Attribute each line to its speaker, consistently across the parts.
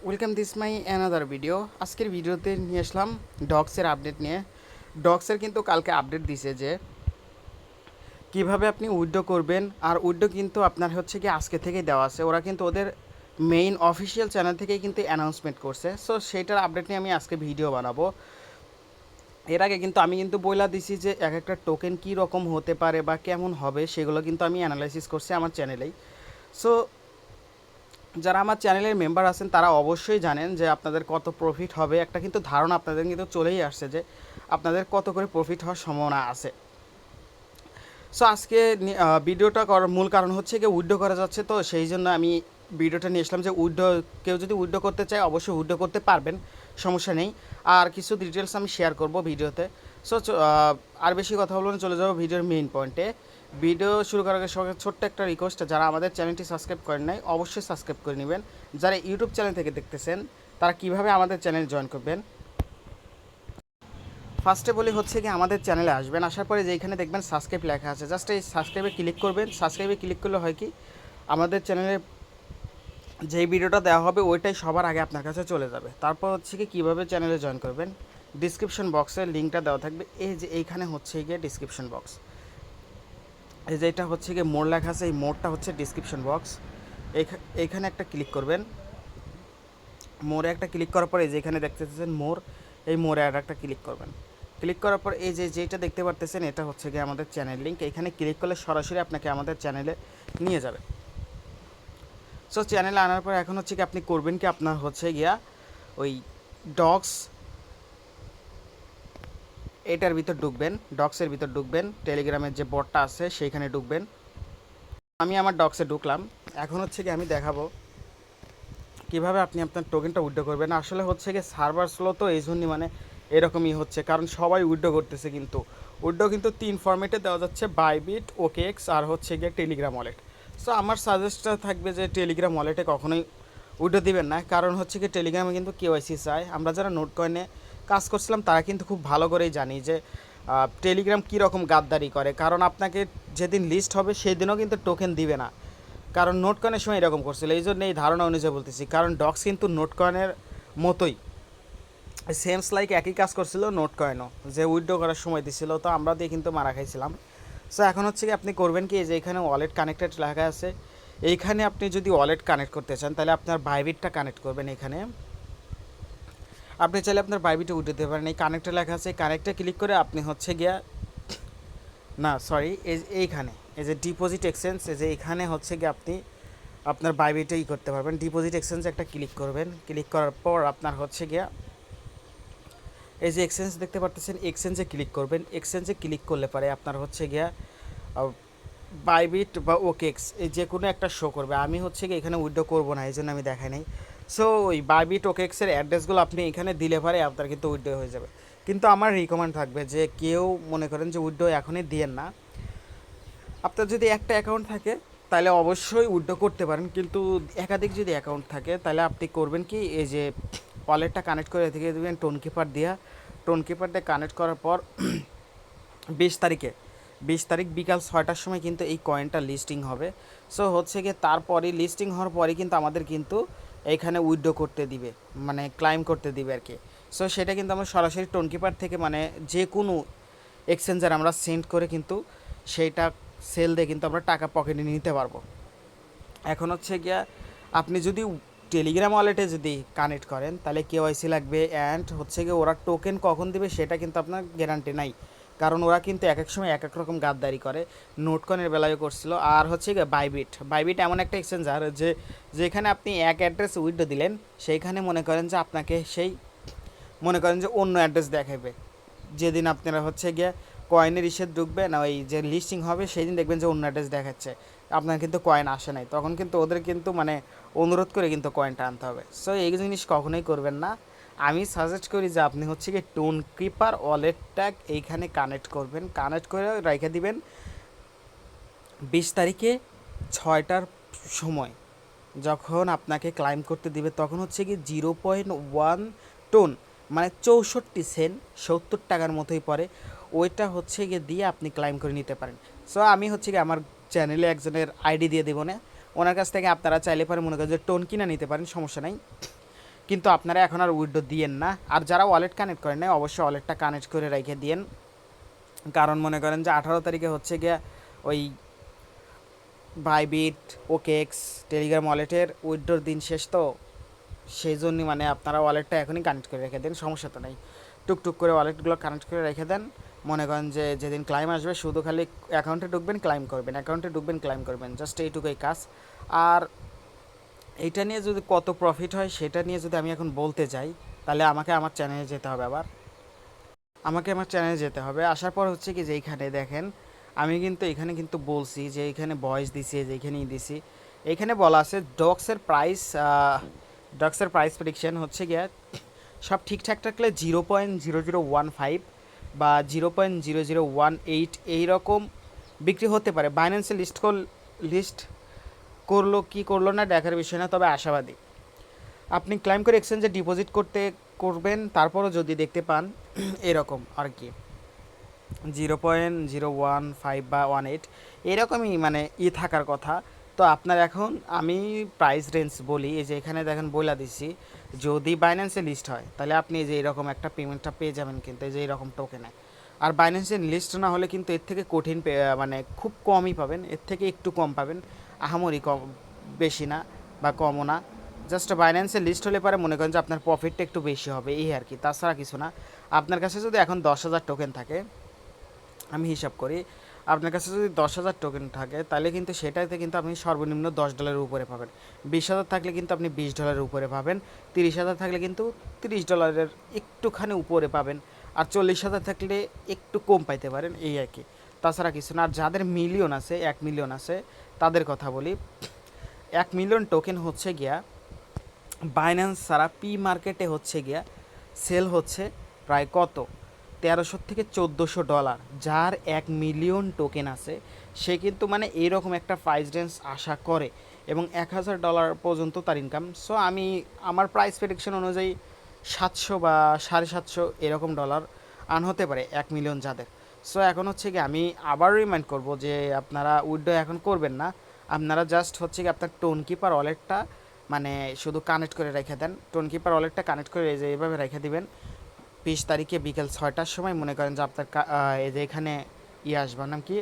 Speaker 1: Welcome this my another video. আজকের ভিডিওতে নিয়ে আসলাম ডগসের আপডেট নিয়ে। ডগসের কিন্তু কালকে আপডেট দিছে যে কিভাবে আপনি উইথড্র করবেন, আর উইথড্র কিন্তু আপনার হচ্ছে কি আজকে থেকেই দেওয়া আছে। ওরা কিন্তু ওদের মেইন অফিসিয়াল চ্যানেল থেকেই কিন্তু অ্যানাউন্সমেন্ট করছে। সো সেইটার আপডেট নিয়ে আমি আজকে ভিডিও বানাবো। এর আগে কিন্তু আমি কিন্তু বইলা দিছি যে এক একটা টোকেন কী রকম হতে পারে বা কেমন হবে, সেগুলো কিন্তু আমি অ্যানালাইসিস করছি আমার চ্যানেলেই। সো যারা আমার চ্যানেলের মেম্বার আছেন তারা অবশ্যই জানেন যে আপনাদের কত প্রফিট হবে। একটা কিন্তু ধারণা আপনাদের কিন্তু চলেই আসছে যে আপনাদের কত করে প্রফিট হওয়ার সম্ভাবনা আছে। সো আজকে ভিডিওটা করার মূল কারণ হচ্ছে কি উইথড্র করা যাচ্ছে, তো সেই জন্য আমি ভিডিওটা নিয়ে আসলাম যে উইথড্র কেউ যদি উইথড্র করতে চায় অবশ্যই উইথড্র করতে পারবেন, সমস্যা নেই। আর কিছু ডিটেলস আমি শেয়ার করব ভিডিওতে। সো আর বেশি কথা বলবো না, চলে যাবো ভিডিওর মেইন পয়েন্টে। ভিডিও শুরু করার আগে সঙ্গে ছোট্ট একটা রিকোয়েস্ট, যারা আমাদের চ্যানেলটি সাবস্ক্রাইব করেন নাই অবশ্যই সাবস্ক্রাইব করে নেবেন। যারা ইউটিউব চ্যানেল থেকে দেখতেছেন তারা কিভাবে আমাদের চ্যানেল জয়েন করবেন। ফার্স্টে বলি হচ্ছে কি আমাদের চ্যানেলে আসবেন, আসার পরে যেখানে দেখবেন সাবস্ক্রাইব লেখা আছে, জাস্ট এই সাবস্ক্রাইবে ক্লিক করবেন। সাবস্ক্রাইবে ক্লিক করলে হয় কি আমাদের চ্যানেলে যেই ভিডিওটা দেওয়া হবে ওইটাই সবার আগে আপনার কাছে চলে যাবে। তারপর হচ্ছে কি কীভাবে চ্যানেলে জয়েন করবেন, ডিসক্রিপশন বক্সে লিঙ্কটা দেওয়া থাকবে। এই যে এইখানে হচ্ছে গিয়ে ডিসক্রিপশন বক্স, এই যে এটা হচ্ছে গিয়ে মোড় লেখা আছে, এই মোড়টা হচ্ছে ডিসক্রিপশন বক্স। এইখানে একটা ক্লিক করবেন। মোড়ে একটা ক্লিক করার পরে যে এখানে দেখতে পাচ্ছেন মোড়, এই মোড়ে আর একটা ক্লিক করবেন। ক্লিক করার পর এই যে যেটা দেখতে পারতেছেন এটা হচ্ছে গিয়ে আমাদের চ্যানেল লিঙ্ক। এখানে ক্লিক করলে সরাসরি আপনাকে আমাদের চ্যানেলে নিয়ে যাবে। সো চ্যানেলে আনার পর এখন হচ্ছে কি আপনি করবেন কি আপনার হচ্ছে গিয়া ওই ডগস এটার ভিতর ঢুকবেন, ডগসের ভিতর ঢুকবেন, টেলিগ্রামের যে বটটা আছে সেইখানে ঢুকবেন। আমি আমার ডগসে ঢুকলাম। এখন হচ্ছে কি আমি দেখাবো কীভাবে আপনি আপনার টোকেনটা উইথড্র করবেন। আসলে হচ্ছে কি সার্ভার স্লো, তো এই জন্যই মানে এরকমই হচ্ছে, কারণ সবাই উইথড্র করতেছে। কিন্তু উইথড্র কিন্তু 3 ফর্মেটে দেওয়া যাচ্ছে, বাইবিট, ওকেএক্স আর হচ্ছে গিয়ে টেলিগ্রাম ওয়ালেট। সো আমার সাজেস্টটা থাকবে যে টেলিগ্রাম ওয়ালেটে কখনোই উইথড্র দিবেন না, কারণ হচ্ছে কি টেলিগ্রামে কিন্তু কেওয়াইসি চায়। আমরা যারা নোট কয়েনে কাজ করছিলাম তারা কিন্তু খুব ভালো করেই জানি যে টেলিগ্রাম কীরকম গাদ্দারি করে, কারণ আপনাকে যেদিন লিস্ট হবে সেই দিনও কিন্তু টোকেন দিবে না। কারণ নোট কয়েনের সময় এরকম করছিল, এই জন্য এই ধারণা অনুযায়ী বলতেছি। কারণ ডক্স কিন্তু নোট কয়েনের মতোই সেমস লাইক একই কাজ করছিল নোট কয়েনও, যে উইথড্র করার সময় দিছিল, তো আমরা দিয়ে কিন্তু মারা খাইছিলাম। সো এখন হচ্ছে কি আপনি করবেন কি, যে এখানে ওয়ালেট কানেক্টেড লেখা আছে, এইখানে আপনি যদি ওয়ালেট কানেক্ট করতে চান তাহলে আপনার বাইবিটটা কানেক্ট করবেন। এখানে আপনি চাইলে আপনার বাইবিটে উঠে দিতে পারেন, এই কানেক্টে লেখা আছে, কানেক্টে ক্লিক করে আপনি হচ্ছে গিয়া না সরি এইখানে এই যে ডিপোজিট এক্সচেঞ্জ, এই যে এখানে হচ্ছে গিয়ে আপনি আপনার বাইবিটেই করতে পারবেন। ডিপোজিট এক্সচেঞ্জে একটা ক্লিক করবেন, ক্লিক করার পর আপনার হচ্ছে গিয়া এই যে এক্সচেঞ্জ দেখতে পারতেছেন, এক্সচেঞ্জে ক্লিক করবেন। এক্সচেঞ্জে ক্লিক করলে পরে আপনার হচ্ছে গিয়া বাইবিট বা ওকেক্স এই যে কোনো একটা শো করবে। আমি হচ্ছে গিয়ে এখানে উইথড্র করবো না, এই জন্য আমি দেখাই নাই। সো ওই বাইবিট ওকেক্সের অ্যাড্রেসগুলো আপনি এখানে দিলে পরে আপনার কিন্তু উইথড্র হয়ে যাবে। কিন্তু আমার রিকমেন্ড থাকবে যে কেউ মনে করেন যে উইথড্র এখনই দিয়েন না। আপনার যদি একটা অ্যাকাউন্ট থাকে তাহলে অবশ্যই উইথড্র করতে পারেন, কিন্তু একাধিক যদি অ্যাকাউন্ট থাকে তাহলে আপনি করবেন কি, এই যে ওয়ালেটটা কানেক্ট করে থেকে দেবেন টোন কিপার দিয়া। টোন কিপার দিয়ে কানেক্ট করার পর 20 তারিখে 20 তারিখ বিকাল 6টার সময় কিন্তু এই কয়েনটা লিস্টিং হবে। সো হচ্ছে গিয়ে তারপরে লিস্টিং হওয়ার পরে কিন্তু আমাদের কিন্তু এইখানে উইথড্র করতে দিবে, মানে ক্লাইম করতে দিবে আর কি। সো সেটা কিন্তু আমরা সরাসরি টোন কিপার থেকে মানে যে কোনো এক্সচেঞ্জার আমরা সেন্ড করে কিন্তু সেইটা সেল দিয়ে কিন্তু আমরা টাকা পকেটে নিতে পারবো। এখন হচ্ছে গিয়া আপনি যদি টেলিগ্রাম ওয়ালেটে যদি কানেক্ট করেন তাহলে কেওয়াইসি লাগবে, অ্যান্ড হচ্ছে গিয়ে ওরা টোকেন কখন দিবে সেটা কিন্তু আপনার গ্যারান্টি নাই, কারণ ওরা কিন্তু এক এক সময় এক এক রকম গাদ্দারি করে। নোটকনের বেলায়ও করছিল। আর হচ্ছে গিয়ে বাইবিট, বাইবিট এমন একটা এক্সচেঞ্জার যে যেখানে আপনি এক অ্যাড্রেস উইথড্র দিলেন সেইখানে মনে করেন যে আপনাকে সেই মনে করেন যে অন্য অ্যাড্রেস দেখাবে। যেদিন আপনারা হচ্ছে গিয়ে কয়েনের ইসে ঢুকবে না, ওই যে লিস্টিং হবে সেই দিন দেখবেন যে অন্য অ্যাড্রেস দেখাচ্ছে, আপনার কিন্তু কয়েন আসে নাই, তখন কিন্তু ওদের কিন্তু মানে অনুরোধ করে কিন্তু কয়েনটা আনতে হবে। সো এই জিনিস কখনোই করবেন না। আমি সাজেস্ট করি যে আপনি হচ্ছে কি টোন কিপার ওয়ালেটটা এইখানে কানেক্ট করবেন, কানেক্ট করে রেখে দিবেন 20 তারিখে 6টার সময় যখন আপনাকে ক্লাইম করতে দিবে তখন হচ্ছে কি 0.1 টোন মানে 64 সেন্ট, 70 টাকার মতোই পড়ে, ওইটা হচ্ছে গিয়ে দিয়ে আপনি ক্লাইম করে নিতে পারেন। সো আমি হচ্ছে গিয়ে আমার চ্যানেলে একজনের আইডি দিয়ে দেবো না, ওনার কাছ থেকে আপনারা চাইলে পারে মনে করেন যে টোন কিনা নিতে পারেন, সমস্যা নাই। কিন্তু আপনারা এখন আর উইথড্র দিয়েন না। আর যারা ওয়ালেট কানেক্ট করেন না অবশ্যই ওয়ালেটটা কানেক্ট করে রেখে দিয়েন, কারণ মনে করেন যে 18 তারিখে হচ্ছে গিয়ে ওই বাইবিট, ওকেএক্স, টেলিগ্রাম ওয়ালেটের উইথড্রর দিন শেষ, তো সেই জন্যই মানে আপনারা ওয়ালেটটা এখনই কানেক্ট করে রেখে দেন, সমস্যা তো নেই। টুকটুক করে ওয়ালেটগুলো কানেক্ট করে রেখে দেন। মনে করেন যে যেদিন ক্লাইম আসবে শুধু খালি অ্যাকাউন্টে ঢুকবেন, ক্লাইম করবেন, অ্যাকাউন্টে ঢুকবেন, ক্লাইম করবেন, জাস্ট এইটুকুই কাজ। আর এইটা নিয়ে যদি কত প্রফিট হয় সেটা নিয়ে যদি আমি এখন বলতে যাই, তাহলে আমাকে আমার চ্যানেলে যেতে হবে। আমার চ্যানেলে যেতে হবে। আসার পর হচ্ছে কি যে এইখানে দেখেন, আমি কিন্তু এখানে কিন্তু বলছি যে এইখানে ভয়েস দিছি, যে এইখানেই দিছি, এইখানে বলা আছে ডক্সের প্রাইস প্রেডিকশন হচ্ছে গিয়া সব ঠিকঠাক থাকলে 0.0015 বা 0.0018 এইরকম বিক্রি হতে পারে। বাইন্যান্সে লিস্ট করলো কি করলো না দেখার বিষয় না, তবে আশাবাদী। আপনি ক্লাইম করে এক্সচেঞ্জে ডিপোজিট করবেন, তারপরও যদি দেখতে পান এরকম আর কি 0.015 বা 18 এরকমই মানে থাকার কথা। তো আপনার এখন আমি প্রাইস রেঞ্জ বলি, এই যে এখানে দেখেন বইলা দিচ্ছি, যদি বাইন্যান্সে লিস্ট হয় তাহলে আপনি এই যে এরকম একটা পেমেন্টটা পেয়ে যাবেন কিন্তু এই যে এরকম টোকেনে। আর বাইন্যান্সে লিস্ট না হলে কিন্তু এর থেকে কঠিন মানে খুব কমই পাবেন, এর থেকে একটু কম পাবেন, আহামরি কম বেশি না বা কমও না। জাস্ট বাইন্যান্সে লিস্ট হলে পারে মনে করেন যে আপনার প্রফিটটা একটু বেশি হবে এই আর কি, তাছাড়া কিছু না। আপনার কাছে যদি এখন 10,000 টোকেন থাকে, আমি হিসাব করি, আপনার কাছে যদি 10,000 টোকেন থাকে তাহলে কিন্তু সেটাতে কিন্তু আপনি সর্বনিম্ন $10 উপরে পাবেন। 20,000 থাকলে কিন্তু আপনি $20 উপরে পাবেন। 30,000 থাকলে কিন্তু $30 একটুখানি উপরে পাবেন। আর 40,000 থাকলে একটু কম পাইতে পারেন এই আর কি, তাছাড়া কিছু না। আর যাদের মিলিয়ন আছে, 1 মিলিয়ন আছে, তাদের কথা বলি, 1 মিলিয়ন টোকেন হচ্ছে গিয়া বাইন্যান্স ছাড়া পি মার্কেটে হচ্ছে গিয়া সেল হচ্ছে প্রায় কত, $1300 থেকে $1400। যার 1 মিলিয়ন টোকেন আছে সে কিন্তু মানে এইরকম একটা প্রাইস রেঞ্জ আশা করে, এবং $1,000 পর্যন্ত তার ইনকাম। সো আমি আমার প্রাইস প্রেডিকশন অনুযায়ী 700 বা 750 এরকম ডলার আর্ন হতে পারে 1 মিলিয়ন যাদের। সো এখন হচ্ছে কি আমি আবার রিমাইন্ড করব যে আপনারা উইথড্র এখন করবেন না, আপনারা জাস্ট হচ্ছে কি আপনার টোন কিপার ওয়ালেটটা মানে শুধু কানেক্ট করে রেখে দেন। টোন কিপার ওয়ালেটটা কানেক্ট করে এই যে এইভাবে রেখে দিবেন। 20 তারিখে বিকেল 6টার সময় মনে করেন যে আপনার এই যে এখানে আসবে, নাম কি,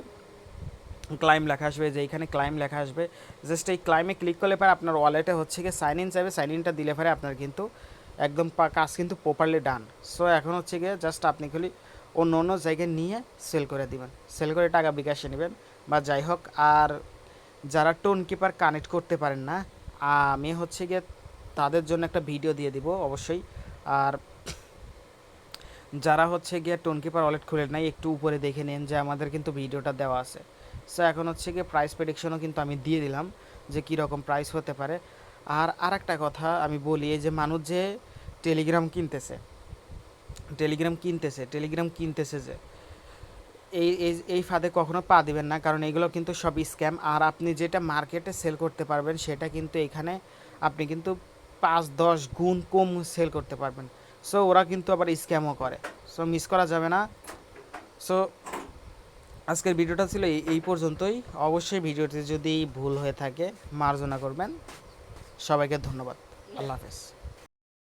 Speaker 1: ক্লাইম লেখা আসবে, যে এখানে ক্লাইম লেখা আসবে, জাস্ট এই ক্লাইমে ক্লিক করলে পরে আপনার ওয়ালেটে হচ্ছে গিয়ে সাইন ইন যাবে, সাইন ইনটা দিলে পরে আপনার কিন্তু একদম কাজ কিন্তু প্রপারলি ডান। সো এখন হচ্ছে গিয়ে জাস্ট আপনি খালি অন্য অন্য জায়গায় নিয়ে সেল করে দিবেন, সেল করে টাকা বিকাশে নেবেন বা যাই হোক। আর যারা টোন কিপার কানেক্ট করতে পারেন না, আমি হচ্ছে গিয়ে তাদের জন্য একটা ভিডিও দিয়ে দিব অবশ্যই। আর যারা হচ্ছে গিয়ে টোন কিপার ওয়ালেট খুলে নাই একটু উপরে দেখে নিন যে আমাদের কিন্তু ভিডিওটা দেওয়া আছে। সো এখন হচ্ছে গিয়ে প্রাইস প্রেডিকশনও কিন্তু আমি দিয়ে দিলাম যে কীরকম প্রাইস হতে পারে। আর একটা কথা আমি বলি, এই যে মানুষ যে টেলিগ্রাম কিনতেছে, টেলিগ্রাম কিনতেছে যে এই এই এই ফাঁদে কখনো পা দিবেন না, কারণ এগুলো কিন্তু সব স্ক্যাম। আর আপনি যেটা মার্কেটে সেল করতে পারবেন সেটা কিন্তু এখানে আপনি কিন্তু 5-10 গুণ কম সেল করতে পারবেন। সো ওরা কিন্তু আবার স্ক্যামও করে, সো মিস করা যাবে না। সো আজকের ভিডিওটা ছিল এই পর্যন্তই। অবশ্যই ভিডিওটি যদি ভুল হয়ে থাকে মার্জনা করবেন। সবাইকে ধন্যবাদ, আল্লাহ হাফেজ।